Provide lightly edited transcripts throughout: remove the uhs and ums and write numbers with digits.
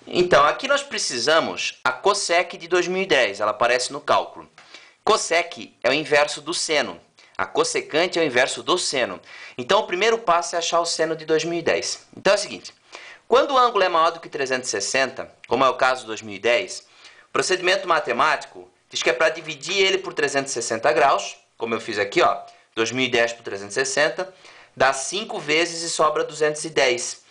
Então, aqui nós precisamos a cossec de 2010, ela aparece no cálculo. Cossec é o inverso do seno. A cossecante é o inverso do seno. Então, o primeiro passo é achar o seno de 2010. Então, é o seguinte. Quando o ângulo é maior do que 360, como é o caso de 2010, o procedimento matemático diz que é para dividir ele por 360 graus, como eu fiz aqui, ó, 2010 por 360, dá 5 vezes e sobra 210.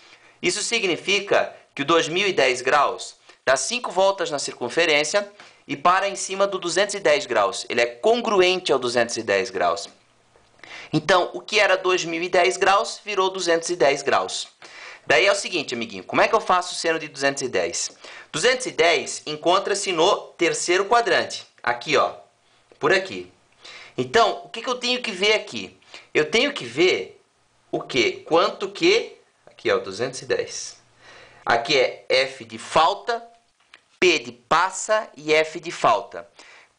Isso significa que o 2010 graus dá 5 voltas na circunferência e para em cima do 210 graus. Ele é congruente ao 210 graus. Então, o que era 2010 graus virou 210 graus. Daí é o seguinte, amiguinho, como é que eu faço o seno de 210? 210 encontra-se no terceiro quadrante, aqui, ó, por aqui. Então, o que eu tenho que ver aqui? Eu tenho que ver o quê? Quanto que... Aqui, ó, 210. Aqui é F de falta, P de passa e F de falta.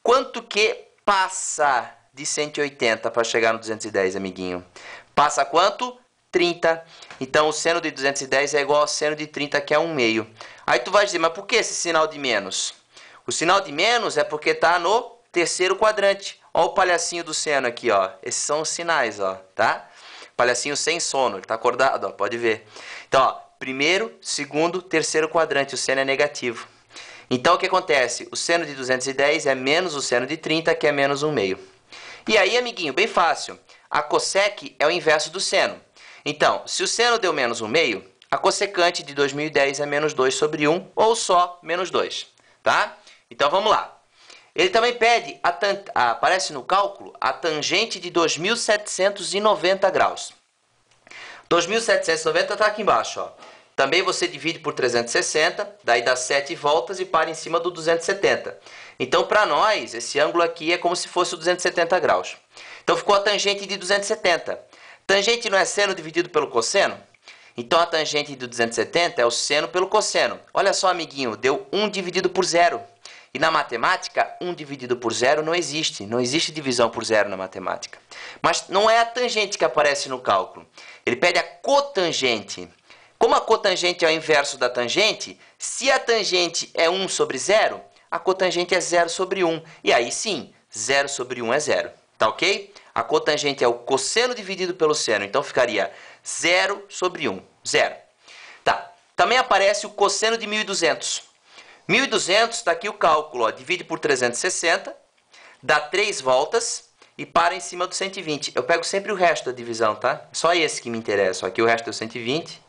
Quanto que passa de 180 para chegar no 210, amiguinho? Passa quanto? 30. Então, o seno de 210 é igual ao seno de 30, que é 1/2. Aí tu vai dizer, mas por que esse sinal de menos? O sinal de menos é porque está no terceiro quadrante. Olha o palhacinho do seno aqui, ó. Esses são os sinais, ó, tá? Palhacinho sem sono, ele está acordado, ó, pode ver. Então, ó, primeiro, segundo, terceiro quadrante, o seno é negativo. Então, o que acontece? O seno de 210 é menos o seno de 30, que é menos 1/2. E aí, amiguinho, bem fácil. A cossec é o inverso do seno. Então, se o seno deu menos 1/2, a cossecante de 2010 é menos 2 sobre 1, ou só menos 2, tá? Então, vamos lá. Ele também pede, aparece no cálculo, a tangente de 2.790 graus. 2.790 está aqui embaixo, ó. Também você divide por 360, daí dá 7 voltas e para em cima do 270. Então, para nós, esse ângulo aqui é como se fosse o 270 graus. Então, ficou a tangente de 270. Tangente não é seno dividido pelo cosseno? Então, a tangente de 270 é o seno pelo cosseno. Olha só, amiguinho, deu 1 dividido por 0. E na matemática, 1 dividido por 0 não existe. Não existe divisão por 0 na matemática. Mas não é a tangente que aparece no cálculo. Ele pede a cotangente. Como a cotangente é o inverso da tangente, se a tangente é 1 sobre 0, a cotangente é 0 sobre 1. E aí sim, 0 sobre 1 é 0. Tá ok? A cotangente é o cosseno dividido pelo seno. Então ficaria 0 sobre 1. 0. Tá. Também aparece o cosseno de 1.200. 1.200 está aqui o cálculo. Ó. Divide por 360, dá 3 voltas e para em cima do 120. Eu pego sempre o resto da divisão, tá? Só esse que me interessa. Aqui o resto é 120.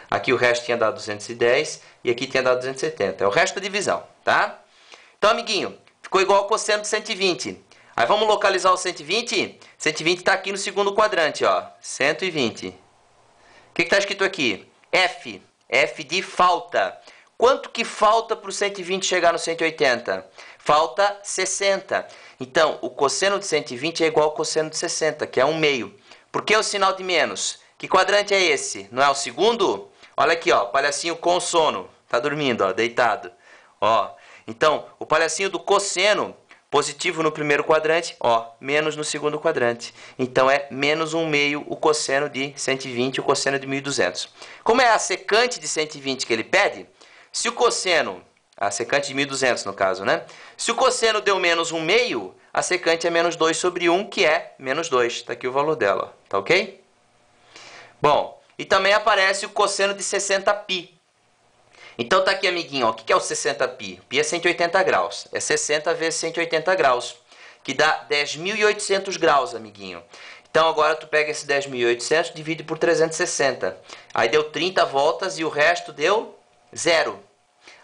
Aqui o resto tinha dado 210 e aqui tinha dado 270. É o resto da divisão, tá? Então, amiguinho, ficou igual ao cosseno de 120. Aí vamos localizar o 120? 120 está aqui no segundo quadrante, ó. 120. O que está escrito aqui? F. F de falta. Quanto que falta para o 120 chegar no 180? Falta 60. Então, o cosseno de 120 é igual ao cosseno de 60, que é 1/2. Por que o sinal de menos? Que quadrante é esse? Não é o segundo? Olha aqui, ó, palhacinho com sono. Tá dormindo, ó, deitado. Ó. Então, o palhacinho do cosseno, positivo no primeiro quadrante, ó, menos no segundo quadrante. Então, é menos 1/2 o cosseno de 120 e o cosseno de 1.200. Como é a secante de 120 que ele pede, se o cosseno, a secante de 1.200 no caso, né? Se o cosseno deu menos 1/2, a secante é menos 2 sobre 1, que é menos 2. Está aqui o valor dela, tá ok? Bom, e também aparece o cosseno de 60π. Então tá aqui, amiguinho, ó, o que é o 60π? Π é 180 graus. É 60 vezes 180 graus, que dá 10.800 graus, amiguinho. Então agora tu pega esse 10.800 e divide por 360. Aí deu 30 voltas e o resto deu 0.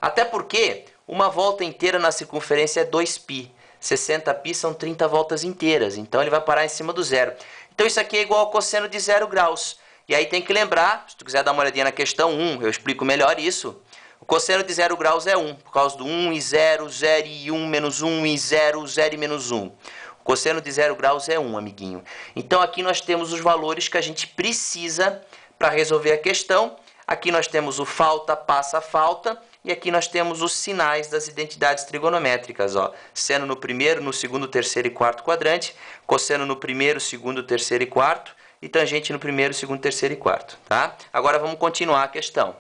Até porque uma volta inteira na circunferência é 2π. 60π são 30 voltas inteiras, então ele vai parar em cima do 0. Então isso aqui é igual ao cosseno de 0 graus. E aí tem que lembrar, se tu quiser dar uma olhadinha na questão 1, eu explico melhor isso. O cosseno de 0 graus é 1, por causa do 1 e 0, 0 e 1, menos 1 e 0, 0 e menos 1. O cosseno de 0 graus é 1, amiguinho. Então aqui nós temos os valores que a gente precisa para resolver a questão. Aqui nós temos o falta, passa, falta. E aqui nós temos os sinais das identidades trigonométricas. Ó. Seno no primeiro, no segundo, terceiro e quarto quadrante. Cosseno no primeiro, segundo, terceiro e quarto. E tangente no primeiro, segundo, terceiro e quarto. Tá? Agora vamos continuar a questão.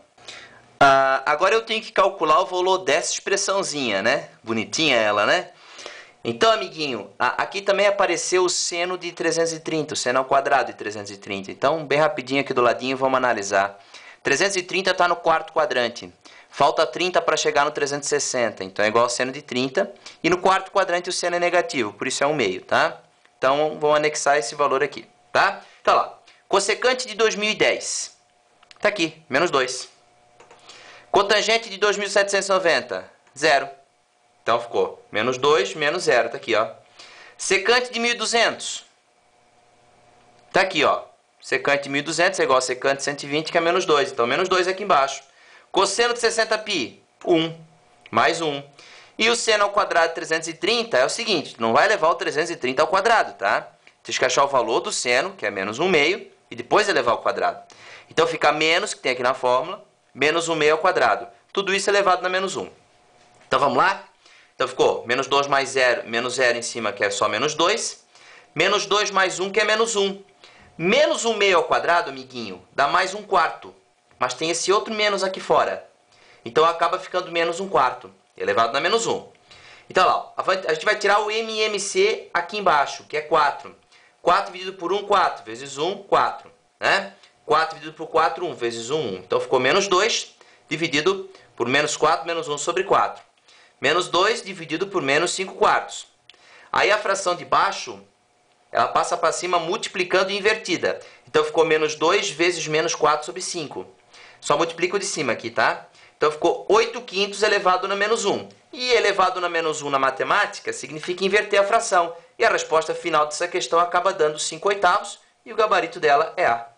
Agora eu tenho que calcular o valor dessa expressãozinha, né? Bonitinha ela, né? Então, amiguinho, aqui também apareceu o seno de 330, o seno ao quadrado de 330. Então, bem rapidinho aqui do ladinho, vamos analisar. 330 está no quarto quadrante. Falta 30 para chegar no 360, então é igual ao seno de 30. E no quarto quadrante o seno é negativo, por isso é 1/2, tá? Então, vamos anexar esse valor aqui, tá? Então, lá, cossecante de 2010. Está aqui, menos 2. Cotangente de 2.790, 0. Então, ficou menos 2, menos 0, está aqui, ó. Secante de 1.200. Está aqui, ó. Secante de 1.200 é igual a secante de 120, que é menos 2. Então, menos 2 aqui embaixo. Cosseno de 60π, 1, mais 1. E o seno ao quadrado de 330 é o seguinte, não vai levar o 330 ao quadrado, tá? Tens que achar o valor do seno, que é menos 1/2, e depois elevar ao quadrado. Então, fica menos, que tem aqui na fórmula, menos 1/2 ao quadrado. Tudo isso elevado na menos 1. Então, vamos lá? Então, ficou menos 2 mais 0, menos 0 em cima, que é só menos 2. Menos 2 mais 1, que é menos 1. Menos 1/2 ao quadrado, amiguinho, dá mais 1/4. Mas tem esse outro menos aqui fora. Então, acaba ficando menos 1/4, elevado na menos 1. Então, lá, a gente vai tirar o MMC aqui embaixo, que é 4. 4 dividido por 1, 4. Vezes 1, 4. Né? 4 dividido por 4, 1. Vezes 1, 1. Então, ficou menos 2 dividido por menos 4, menos 1 sobre 4. Menos 2 dividido por menos 5/4. Aí, a fração de baixo, ela passa para cima multiplicando e invertida. Então, ficou menos 2 vezes menos 4 sobre 5. Só multiplica o de cima aqui, tá? Então, ficou 8/5 elevado na menos 1. E elevado na menos 1 na matemática significa inverter a fração. E a resposta final dessa questão acaba dando 5/8. E o gabarito dela é A.